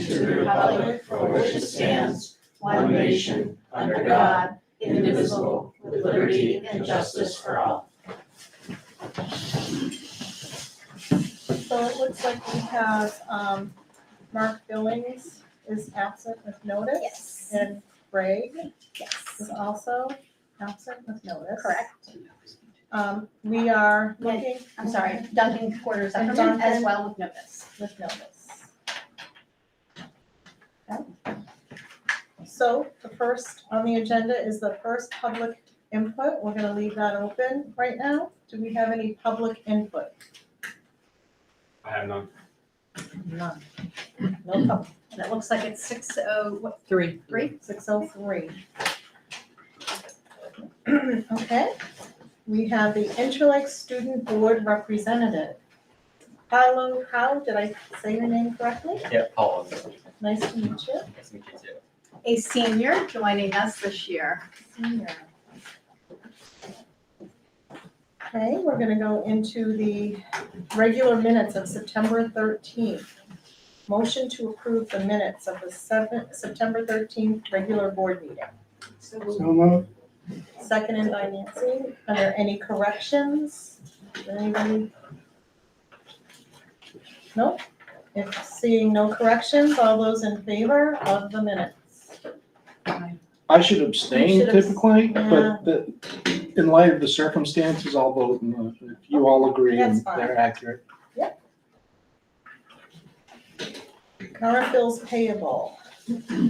to the republic for which it stands, one nation, under God, indivisible, with liberty and justice for all. So it looks like we have, Mark Billings is absent with notice. Yes. And Greg Yes. is also absent with notice. Correct. We are looking. I'm sorry, Duncan Porter's And Adjournment as Duncan. well with notice. With notice. Okay. So the first on the agenda is the first public input. We're gonna leave that open right now. Do we have any public input? I have none. None. No public. And it looks like it's 6:03. 6:03. Okay, we have the Interlake Student Board Representative. Paolo, how, did I say your name correctly? Yeah, Paul. Nice to meet you. Nice to meet you too. A senior joining us this year. Senior. Okay, we're gonna go into the regular minutes of September 13th. Motion to approve the minutes of the September 13th regular board meeting. So moved. Seconded by Nancy. Are there any corrections? Anybody? Nope. If seeing no corrections, all those in favor of the minutes? I should abstain You should abs- typically, yeah. but in light of the circumstances, I'll vote if you all agree That's and fine. they're accurate. Current bills payable,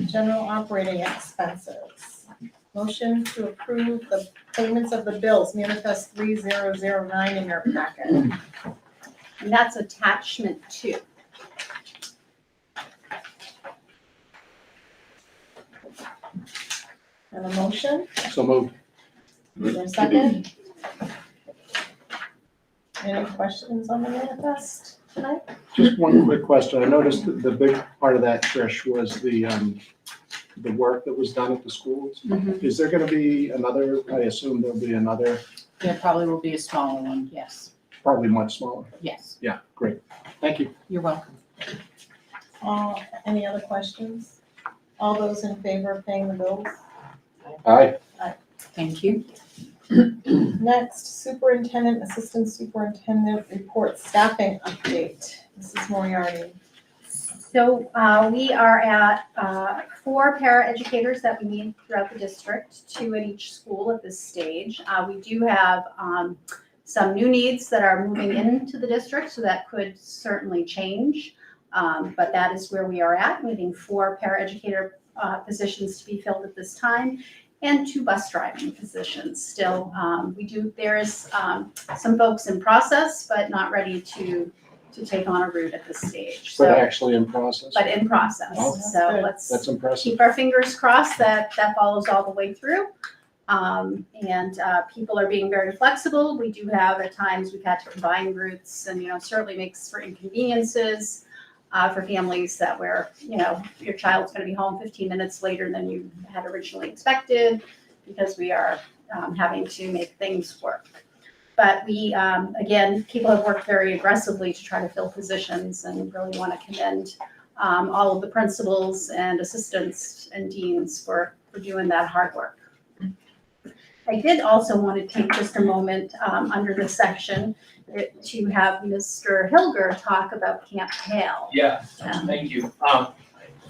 general operating expenses. Motion to approve the payments of the bills, manifest 3009 in your packet. And that's attachment 2. And a motion, So moved. is there a second? Any questions on the manifest tonight? Just one quick question. I noticed that the big part of that, Trish, was the work that was done at the schools. Is there gonna be another, I assume there'll be another, There probably will be a smaller one, yes, probably much smaller. yes, Yeah, great. Thank you. you're welcome. Any other questions? All those in favor of paying the bills? Aye. Thank you. Next, superintendent, assistant superintendent report, staffing update. Mrs. Moriarty. So we are at 4 paraeducators that we need throughout the district, 2 at each school at this stage. We do have some new needs that are moving into the district, so that could certainly change. But that is where we are at, needing 4 paraeducator positions to be filled at this time, and 2 bus driving positions still. There is some folks in process, but not ready to take on a route at this stage. But So, actually in process. but in process. Oh, So good. let's That's impressive. keep our fingers crossed that that follows all the way through. And people are being very flexible. We do have, at times, we've had to combine routes, and, certainly makes for inconveniences for families that where, your child's gonna be home 15 minutes later than you had originally expected, because we are having to make things work. But we, again, people have worked very aggressively to try to fill positions, and really want to commend all of the principals and assistants and deans for doing that hard work. I did also want to take just a moment under this section to have Mr. Hilger talk about Camp Hale. Yeah, thank you.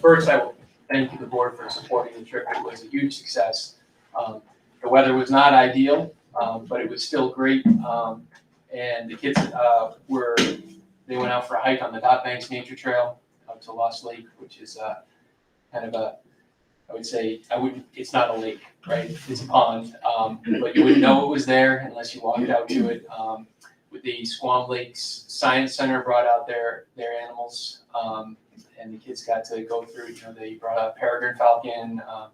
First, I will thank the board for supporting the trip. It was a huge success. The weather was not ideal, but it was still great. And the kids they went out for a hike on the Dot Banks Nature Trail out to Lost Lake, which is kind of I would say, it's not a lake, right? It's a pond, but you wouldn't know it was there unless you walked out to it. With the Squam Lakes Science Center brought out their animals, and the kids got to go through, they brought out a peregrine falcon, I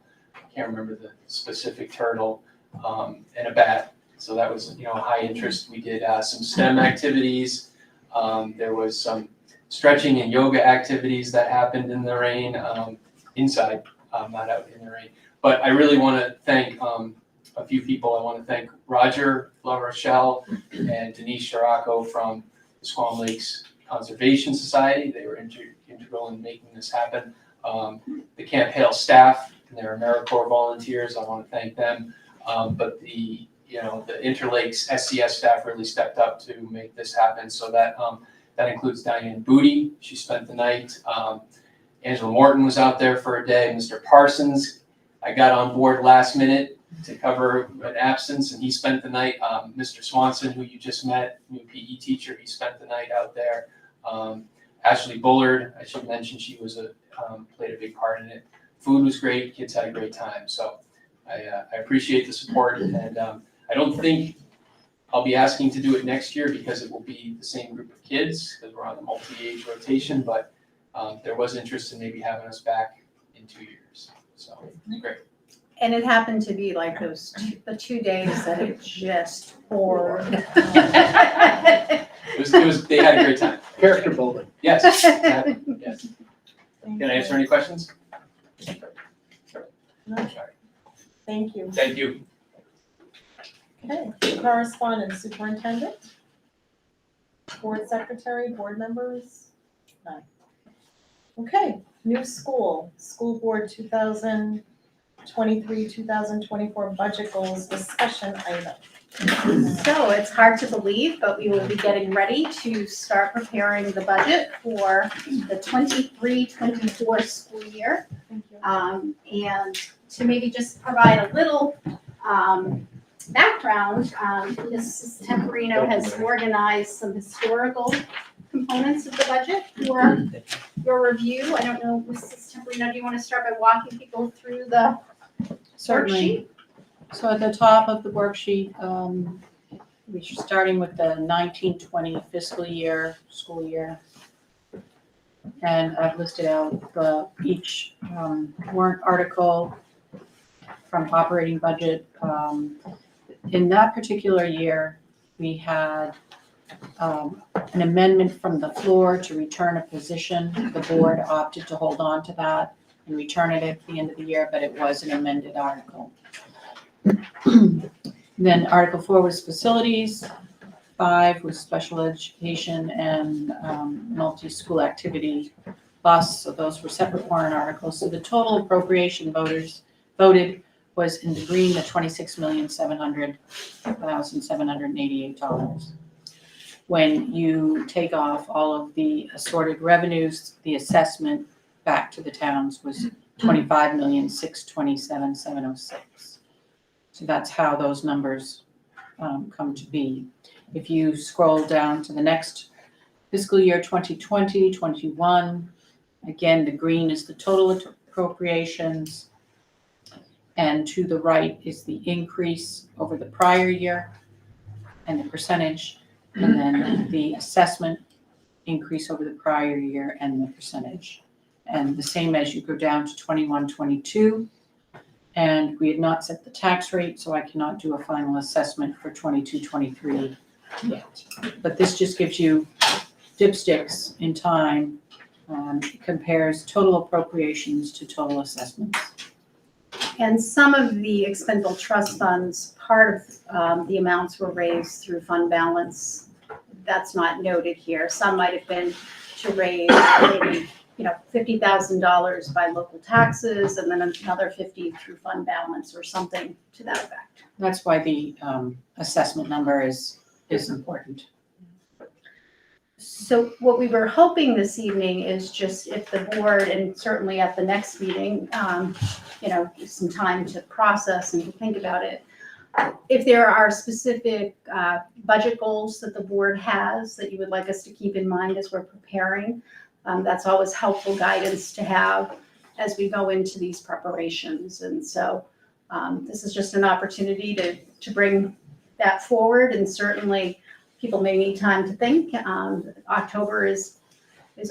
can't remember the specific turtle, and a bat. So that was, high interest. We did some STEM activities. There was some stretching and yoga activities that happened in the rain, inside, not out in the rain. But I really want to thank a few people. I want to thank Roger LaRochelle and Denise Scirocco from the Squam Lakes Conservation Society. They were integral in making this happen. The Camp Hale staff and their AmeriCorps volunteers, I want to thank them. But the Interlakes SCS staff really stepped up to make this happen. So that includes Diane Booty. She spent the night. Angela Morton was out there for a day. Mr. Parsons, I got on board last minute to cover an absence, and he spent the night. Mr. Swanson, who you just met, new PE teacher, he spent the night out there. Ashley Bullard, I should mention, she was played a big part in it. Food was great. Kids had a great time. So I appreciate the support, and I don't think I'll be asking to do it next year because it will be the same group of kids because we're on the multi-age rotation, but there was interest in maybe having us back in 2 years. So it's great. And it happened to be like the 2 days that it just poured. It was, they had a great time. Character building. Yes, exactly, yes. Can I answer any questions? No. Sorry. Thank you. Thank you. Okay, correspondence, superintendent? Board secretary, board members? None. Okay, new school board 2023, 2024 budget goals discussion item. So it's hard to believe, but we will be getting ready to start preparing the budget for the 23-24 school year. Thank you. And to maybe just provide a little background, Mrs. Temporino has organized some historical components of the budget for your review. I don't know, Mrs. Temporino, do you want to start by walking people through the Certainly. So at the top of the worksheet, we're starting with the 1920 fiscal year, school year. And I've listed out each warrant article from operating budget. In that particular year, we had an amendment from the floor to return a position. The board opted to hold on to that and return it at the end of the year, but it was an amended article. Then Article 4 was facilities, 5 was special education and multi-school activity bus, so those were separate warrant articles. So the total appropriation voted was in the green, the $26,700,788. When you take off all of the assorted revenues, the assessment back to the towns was $25,627,706. So that's how those numbers come to be. If you scroll down to the next fiscal year 2020-21, again, the green is the total appropriations, and to the right is the increase over the prior year and the percentage, and then the assessment increase over the prior year and the percentage. And the same as you go down to 21-22. And we had not set the tax rate, so I cannot do a final assessment for 22-23 yet. But this just gives you dipsticks in time, compares total appropriations to total assessments. And some of the expendable trust funds, part of the amounts were raised through fund balance. That's not noted here. Some might have been to raise maybe $50,000 by local taxes, and then another 50 through fund balance or something to that effect. That's why the assessment number is important. So what we were hoping this evening is just if the board, and certainly at the next meeting, some time to process and to think about it. If there are specific budget goals that the board has that you would like us to keep in mind as we're preparing, that's always helpful guidance to have as we go into these preparations. And so this is just an opportunity to bring that forward, and certainly people may need time to think. October is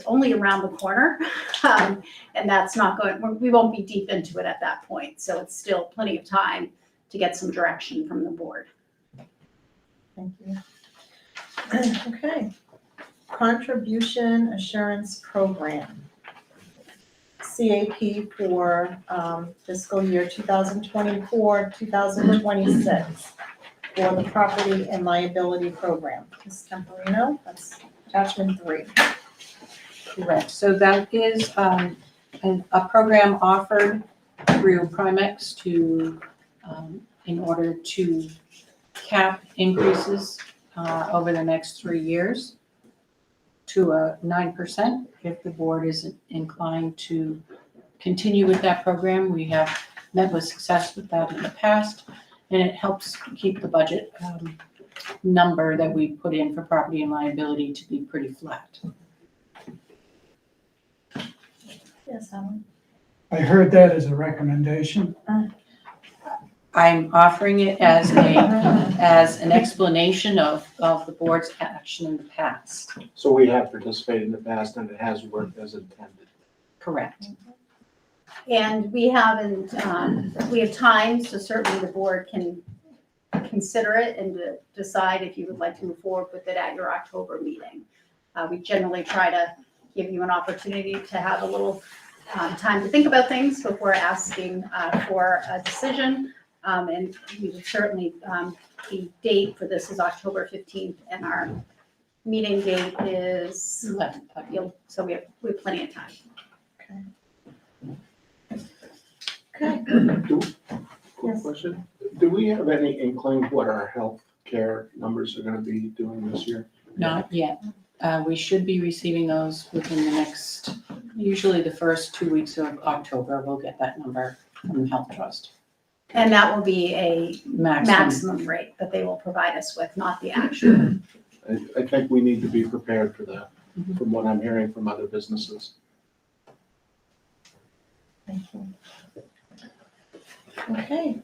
only around the corner, and that's not going, we won't be deep into it at that point. So it's still plenty of time to get some direction from the board. Thank you. Okay. Contribution Assurance Program, CAP for fiscal year 2024, 2026 for the Property and Liability Program. Ms. Temporino, that's attachment 3. Correct. So that is a program offered through Primex to, in order to cap increases over the next 3 years to 9%. If the board is inclined to continue with that program, we have met with success with that in the past, and it helps keep the budget number that we put in for property and liability to be pretty flat. Yes, Alan. I heard that as a recommendation. I'm offering it as an explanation of the board's action in the past. So we have participated in the past and it has worked as intended. Correct. And we haven't, we have time, so certainly the board can consider it and to decide if you would like to move forward with it at your October meeting. We generally try to give you an opportunity to have a little time to think about things before asking for a decision. And we would certainly, the date for this is October 15th, and our meeting date is 11th. So we have plenty of time. Okay. Quick Yes. question. Do we have any inkling what our health care numbers are gonna be doing this year? Not yet. We should be receiving those within the next, usually the first 2 weeks of October, we'll get that number from the Health Trust. And that will be a maximum rate that they will provide us with, not the actual. I think we need to be prepared for that, from what I'm hearing from other businesses. Thank you. Okay,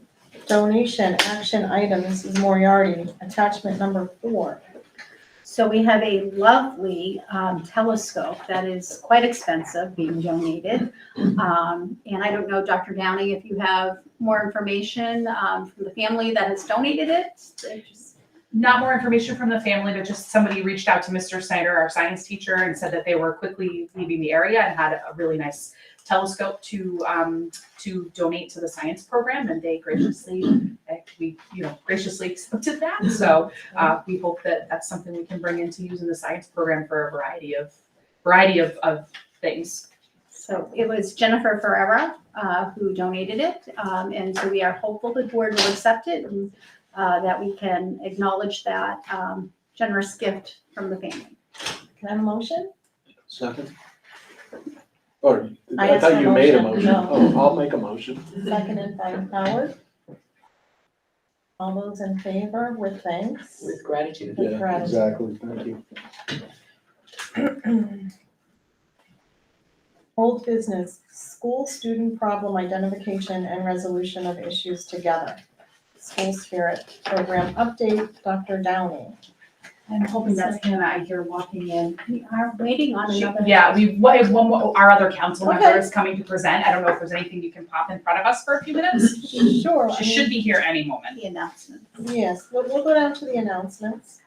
donation action items, this is Moriarty, attachment number 4. So we have a lovely telescope that is quite expensive being donated. And I don't know, Dr. Downing, if you have more information from the family that has donated it? Not more information from the family, but just somebody reached out to Mr. Snyder, our science teacher, and said that they were quickly leaving the area and had a really nice telescope to donate to the science program, and they graciously accepted that. So we hope that that's something we can bring into using the science program for a variety of things. So it was Jennifer Ferreira who donated it, and so we are hopeful the board will accept it and that we can acknowledge that generous gift from the family. Can I have a motion? Second? Or, I I asked thought for you made a motion. motion. No. Oh, I'll make a motion. Seconded by Howard. All those in favor with thanks? With gratitude. With Yeah, gratitude. exactly, thank you. Old business, school student problem identification and resolution of issues together. School spirit program update, Dr. Downey. I'm hoping that's Hannah I hear walking in. We are waiting on another. Yeah, we have one more, our other council member Okay. is coming to present. I don't know if there's anything you can pop in front of us for a few minutes. Sure. I She mean, should be here any moment. The announcement. Yes, we'll go down to the announcements.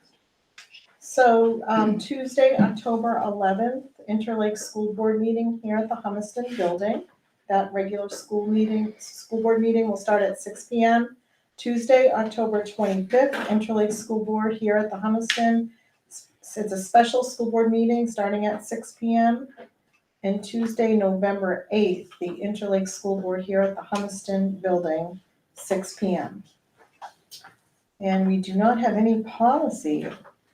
So Tuesday, October 11th, Interlake School Board meeting here at the Humiston Building. That regular school board meeting will start at 6 p.m. Tuesday, October 25th, Interlake School Board here at the Humiston. It's a special school board meeting starting at 6 p.m. And Tuesday, November 8th, the Interlake School Board here at the Humiston Building, 6 p.m. And we do not have any policy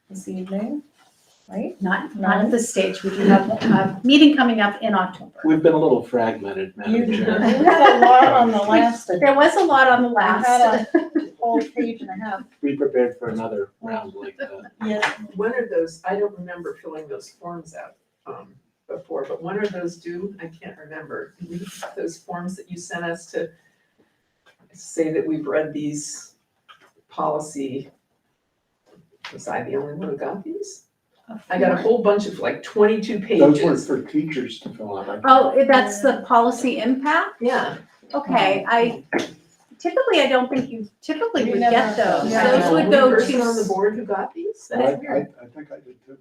this evening, right? Not at this stage. We do have a meeting coming up in October. We've been a little fragmented, You Madam Chair. had a lot on the last, There was a lot on the I last. had a whole page and a half. Be prepared for another round like that. Yes, When are those, I don't remember filling those forms out before, but when are those due? I can't remember. Those forms that you sent us to say that we've read these policy, was I the only one who got these? I got a whole bunch of like 22 Those were pages. for teachers to fill out. Oh, that's the policy impact? Yeah, Okay, I don't think you typically You would never- get those. Yeah. Those would Only go person on the to, board who got these? I That's weird. think I did too.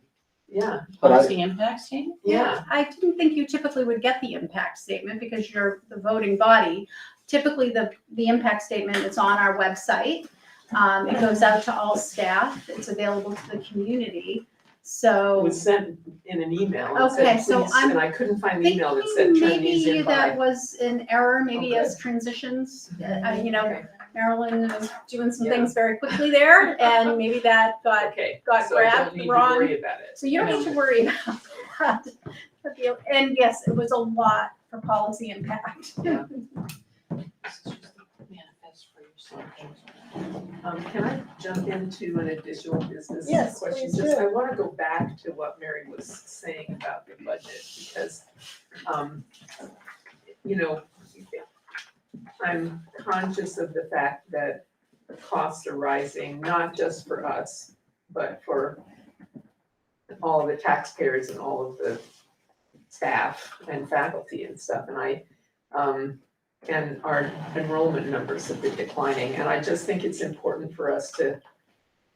Yeah, But I, Policy impact statement? yeah. I didn't think you typically would get the impact statement because you're the voting body. Typically, the impact statement is on our website. It goes out to all staff. It's available to the community. So. was sent in an email and Okay, said, so please, I'm and I couldn't find the email that said turn these Maybe in that by. was an error, maybe Oh, as transitions, you know, Okay. Marilyn was doing some Yeah. things very quickly there, and maybe that got, Okay, got so I don't grabbed need to wrong. worry about it. So you don't need to worry about that. And yes, it was a lot for policy impact. Yeah. Manifest for yourself. Can I jump into an additional business Yes, question? please Just, do. I wanna go back to what Mary was saying about the budget, because, you know, I'm conscious of the fact that the costs are rising, not just for us, but for all of the taxpayers and all of the staff and faculty and stuff, and our enrollment numbers have been declining, and I just think it's important for us to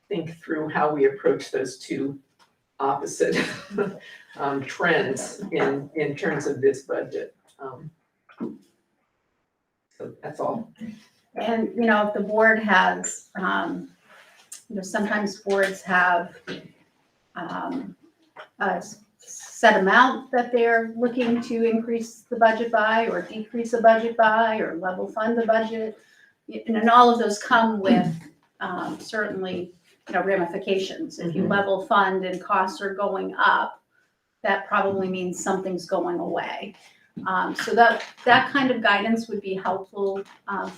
think through how we approach those two opposite trends in terms of this budget. So that's all. And, you know, if the board has, you know, sometimes boards have a set amount that they're looking to increase the budget by, or decrease the budget by, or level fund the budget. And all of those come with certainly, you know, ramifications. If you Mhm. level fund and costs are going up, that probably means something's going away. So that kind of guidance would be helpful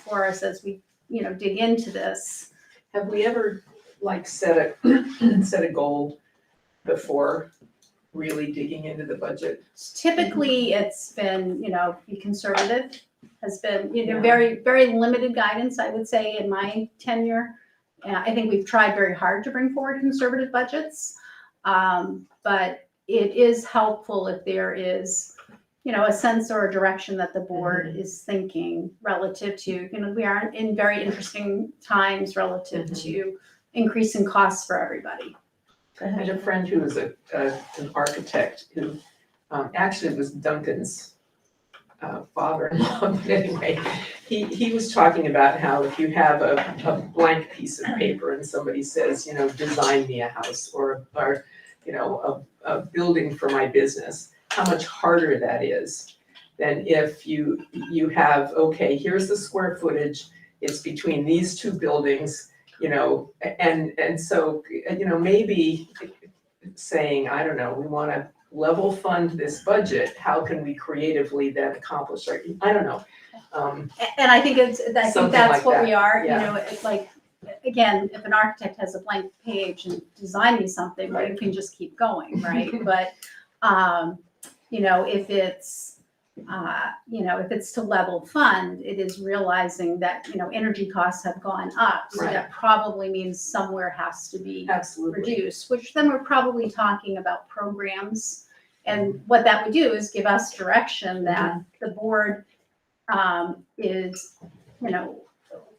for us as we, you know, dig into this. Have we ever like set a goal before really digging into the budget? Typically, it's been, you know, be conservative, has been, you know, Yeah. very, very limited guidance, I would say, in my tenure. And I think we've tried very hard to bring forward conservative budgets. But it is helpful if there is, you know, a sense or a direction that the board is thinking relative to, you know, we are in very interesting times relative to increasing costs for everybody. I had a friend who was an architect who actually was Duncan's father-in-law, but anyway, he was talking about how if you have a blank piece of paper and somebody says, you know, design me a house or you know, a building for my business, how much harder that is than if you have, okay, here's the square footage, it's between these two buildings, you know, and so, you know, maybe saying, I don't know, we wanna level fund this budget, how can we creatively then accomplish, like, I don't know. And I think I think Something that's like what we that, are, you yeah. know, it's like, again, if an architect has a blank page and design me something, well, you can just keep going, right? But, you know, if it's, you know, if it's to level fund, it is realizing that, you know, energy costs have gone up. So Right. that probably means somewhere has to be Absolutely. reduced, which then we're probably talking about programs. And what that would do is give us direction that the board is, you know,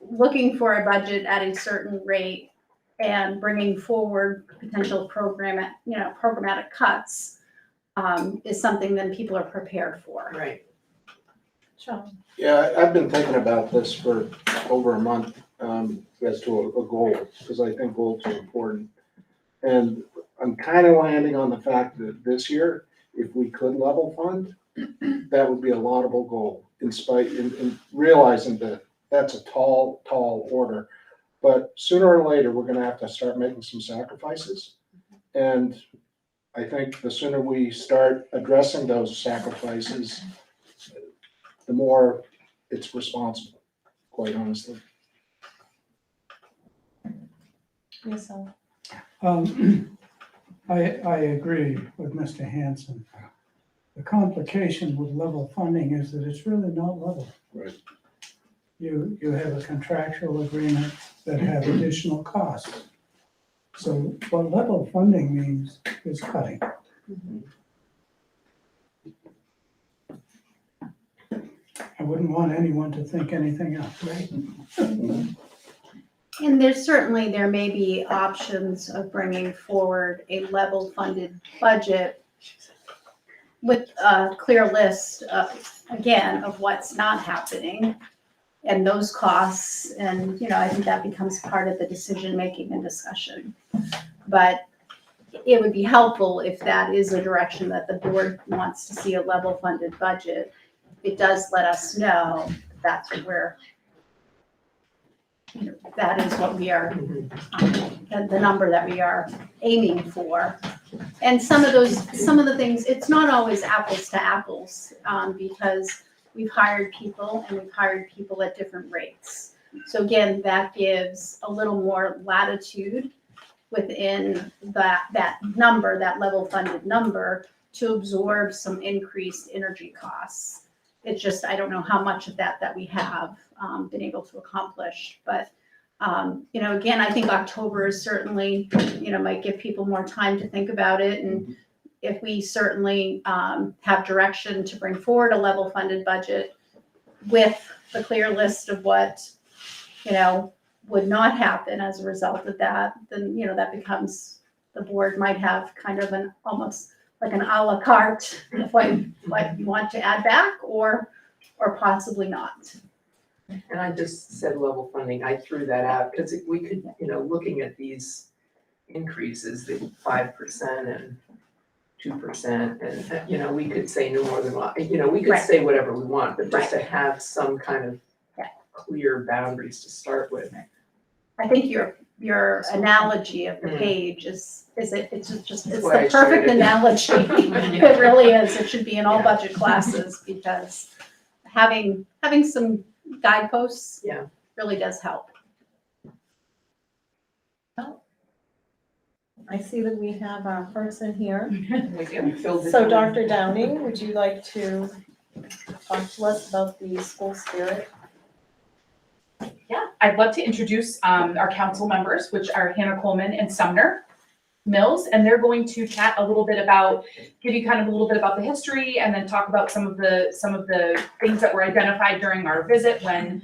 looking for a budget at a certain rate and bringing forward potential programmatic cuts is something that people are prepared for. Right. Sean? Yeah, I've been thinking about this for over a month, as to a goal, because I think goals are important. And I'm kind of landing on the fact that this year, if we could level fund, that would be a laudable goal, in realizing that that's a tall order. But sooner or later, we're gonna have to start making some sacrifices. And I think the sooner we start addressing those sacrifices, the more it's responsible, quite honestly. Yes, I agree with Mr. Hanson. The complication with level funding is that it's really not level. Right. You have a contractual agreement that have additional costs. So what level funding means is cutting. I wouldn't want anyone to think anything else. Right. And there may be options of bringing forward a level funded budget with a clear list of, again, of what's not happening and those costs. And, you know, I think that becomes part of the decision making and discussion. But it would be helpful if that is a direction that the board wants to see a level funded budget. It does let us know that's what we're, that is what we are, the number that we are aiming for. And some of the things, it's not always apples to apples, because we've hired people and we've hired people at different rates. So again, that gives a little more latitude within that number, that level funded number, to absorb some increased energy costs. It's just, I don't know how much of that we have been able to accomplish, but again, I think October is certainly, might give people more time to think about it. And if we certainly have direction to bring forward a level funded budget with the clear list of what, would not happen as a result of that, then, that becomes, the board might have kind of an almost like an a la carte of what you want to add back or possibly not. And I just said level funding, I threw that out, because we could, looking at these increases, the 5% and 2%, and, we could say no more than one, we could Right. say whatever we want, but just Right. to have some kind of Yeah. clear boundaries to start with. I think your analogy of the page it's why I the perfect shared it. analogy. It really is. It should be in all Yeah. budget classes, because having some guideposts Yeah. really does help. I see that we have our person here. We filled it So in. Dr. Downing, would you like to talk to us about the school spirit? Yeah, I'd love to introduce our council members, which are Hannah Coleman and Sumner Mills, and they're going to chat a little bit about, give you kind of a little bit about the history, and then talk about some of the things that were identified during our visit when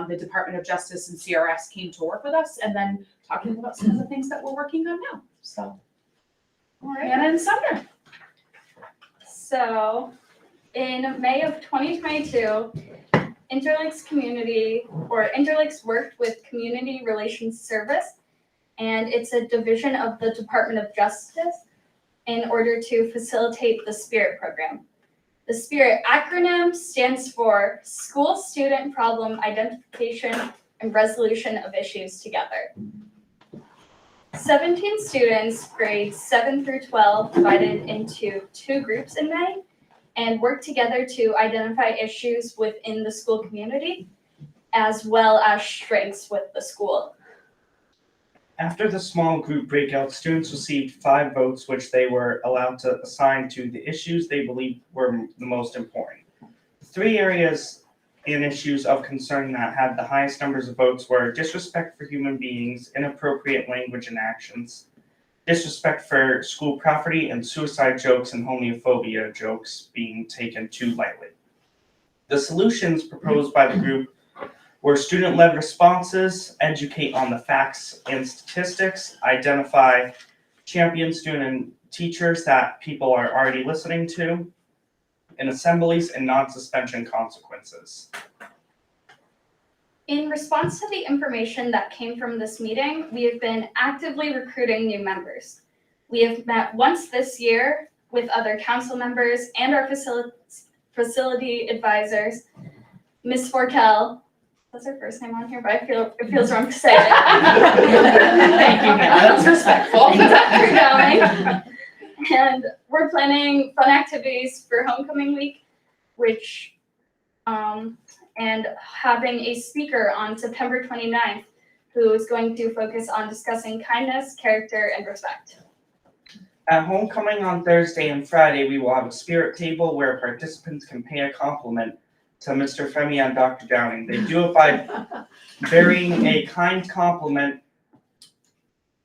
the Department of Justice and CRS came to work with us, and then talking about some of the things that we're working on now. So, Hannah and Sumner. So, in May of 2022, Interlinks worked with Community Relations Service, and it's a division of the Department of Justice, in order to facilitate the SPIRIT program. The SPIRIT acronym stands for School Student Problem Identification and Resolution of Issues Together. 17 students, grades 7 through 12, divided into 2 groups in May, and work together to identify issues within the school community, as well as strengths with the school. After the small group breakout, students received 5 votes, which they were allowed to assign to the issues they believed were the most important. The 3 areas and issues of concern that had the highest numbers of votes were disrespect for human beings, inappropriate language and actions, disrespect for school property, and suicide jokes and homophobia jokes being taken too lightly. The solutions proposed by the group were student-led responses, educate on the facts and statistics, identify champion student and teachers that people are already listening to, and assemblies and non-suspension consequences. In response to the information that came from this meeting, we have been actively recruiting new members. We have met once this year with other council members and our facility advisors. Ms. Forkel, that's her first name on here, but it feels wrong to say it. Thank you, Hannah. That's respectful. Dr. Downing. And we're planning fun activities for homecoming week, which, and having a speaker on September 29th who is going to focus on discussing kindness, character, and respect. At homecoming on Thursday and Friday, we will have a spirit table where participants can pay a compliment to Mr. Femi and Dr. Downing. They do it by burying a kind compliment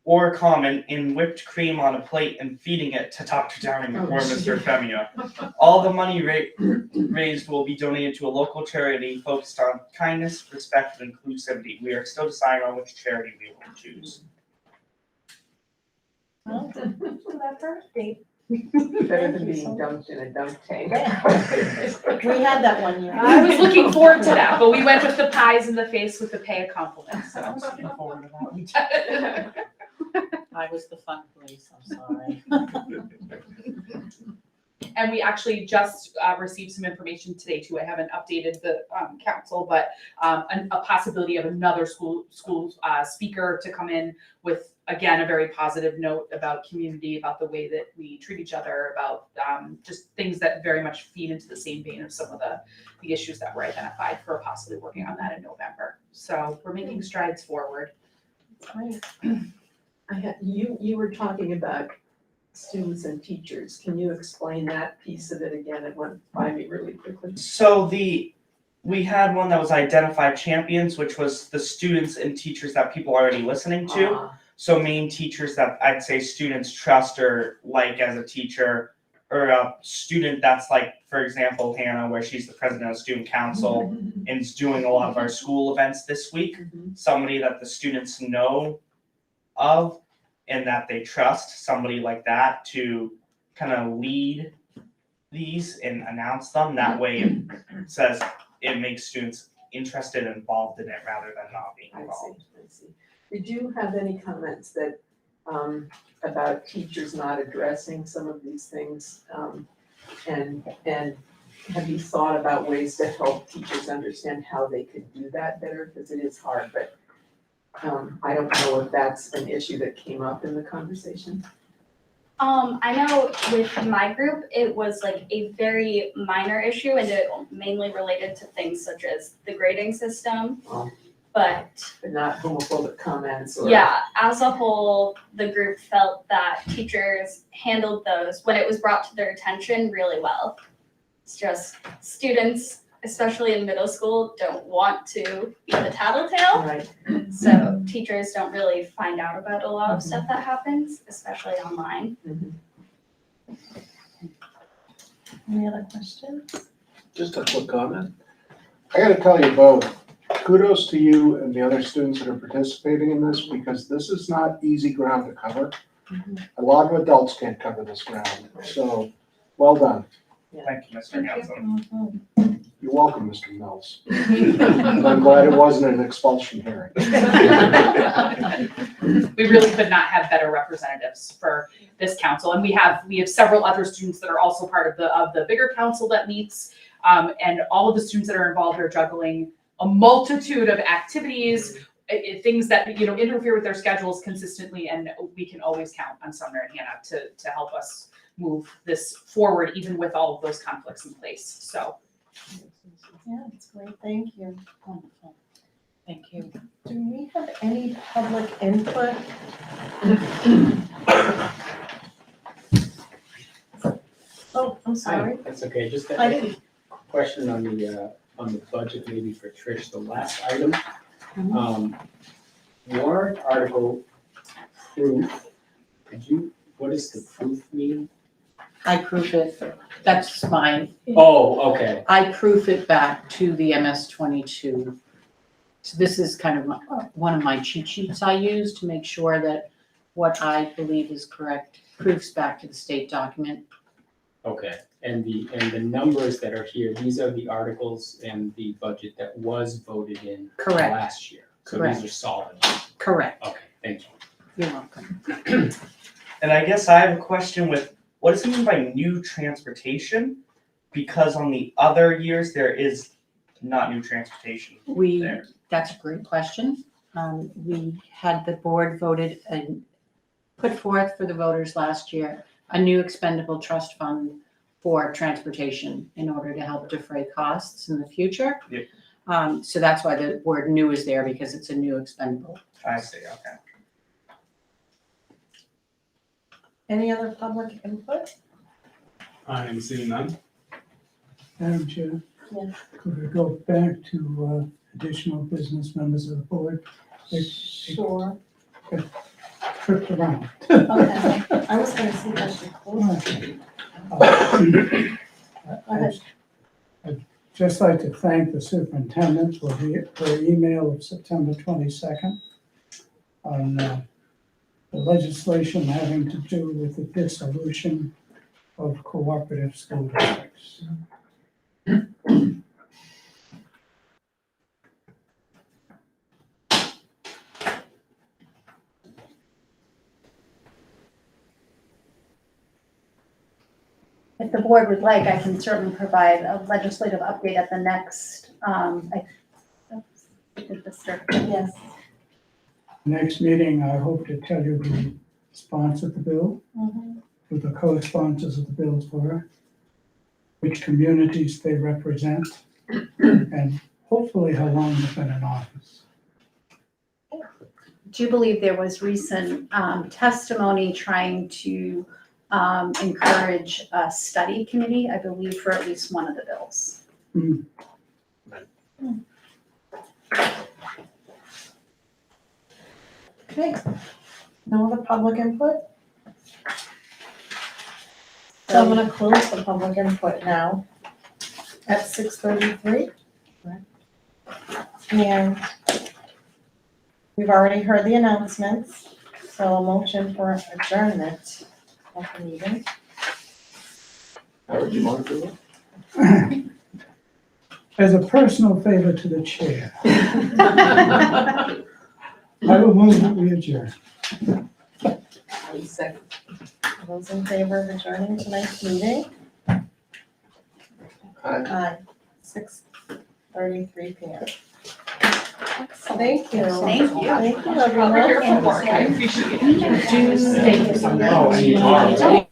or comment in whipped cream on a plate and feeding it to Dr. Downing or Mr. Femia. All the money raised will be donated to a local charity focused on kindness, respect, and inclusivity. We are still deciding on which charity we will choose. Better than being dumped in a dunk tank. We had that one year. I was looking forward to that, but we went with the pies in the face with the pay a compliment, so I was looking forward to that. I was the fun police, I'm sorry. And we actually just received some information today too. I haven't updated the council, but a possibility of another school speaker to come in with, again, a very positive note about community, about the way that we treat each other, about just things that very much feed into the same vein of some of the issues that were identified for possibly working on that in November. So we're making strides forward. Great. You were talking about students and teachers. Can you explain that piece of it again? It went by me really quickly. So we had one that was identified champions, which was the students and teachers that people are already listening to. So main teachers that I'd say students trust or like as a teacher, or a student that's like, for example, Hannah, where she's the president of student council and is doing a lot of our school events this week. Somebody that the students know of and that they trust, somebody like that to kind of lead these and announce them. That way it says it makes students interested and involved in it rather than not being involved. I see. Did you have any comments that, about teachers not addressing some of these things? And have you thought about ways to help teachers understand how they could do that better? Because it is hard, but I don't know if that's an issue that came up in the conversation. I know with my group, it was like a very minor issue and it mainly related to things such as the grading system. But not homophobic comments or. yeah, as a whole, the group felt that teachers handled those when it was brought to their attention really well. It's just students, especially in middle school, don't want to be the tattletale. Right. So teachers don't really find out about a lot of stuff that happens, especially online. Any other questions? Just a quick comment. I gotta tell you both, kudos to you and the other students that are participating in this, because this is not easy ground to cover. A lot of adults can't cover this ground, so well done. Thank you, Mr. Hanson. You're welcome, Mr. Mills. And I'm glad it wasn't an expulsion hearing. We really could not have better representatives for this council, and we have several other students that are also part of the bigger council that meets, and all of the students that are involved are juggling a multitude of activities, things that interfere with their schedules consistently, and we can always count on Sumner and Hannah to help us move this forward, even with all of those conflicts in place. So. Yeah, that's great, thank you. Wonderful. Thank you. Do we have any public input? Oh, I'm sorry. That's okay, just I a didn't, question on the budget, maybe for Trish, the last item. Warrant article proof, what does the proof mean? I proof it, that's mine. Oh, okay, I proof it back to the MS-22. So this is kind of one of my cheat sheets I use to make sure that what I believe is correct proofs back to the state document. okay, and the numbers that are here, these are the articles and the budget that was voted in Correct. last year. So Correct. these are solid, Correct. okay, thank you. You're welcome. And I guess I have a question with, what does it mean by new transportation? Because on the other years, there is not new transportation there. That's a great question. We had the board voted and put forth for the voters last year a new expendable trust fund for transportation in order to help defray costs in the future. Yep. So that's why the word new is there, because it's a new expendable. I see, okay. any other public input? I am seeing none. Madam Chair? Yes. Could we go back to additional business members of the board? Sure. Tripped around. Okay, I was gonna see if I should close it. Go ahead. I'd just like to thank the superintendent for her email of September 22nd on the legislation having to do with the dissolution of cooperative school districts. the board would like, I can certainly provide a legislative update at the next, Yes. Next meeting, I hope to tell you who sponsored the bill, Mhm. who the co-sponsors of the bills were, which communities they represent, and hopefully how long they've been in office. Do you believe there was recent testimony trying to encourage a study committee, I believe, for at least one of the bills? Okay, no other public input? So I'm gonna close the public input now at 6:33. And we've already heard the announcements, so a motion for adjournment of the meeting. How would you want to do it? As a personal favor to the chair, I will move that we adjourn. Second. Those in favor of adjourning tonight's meeting? Aye. 6:33 p.m. Thank you. Thank you. Thank you, everyone. I appreciate it. Oh, and you are, right?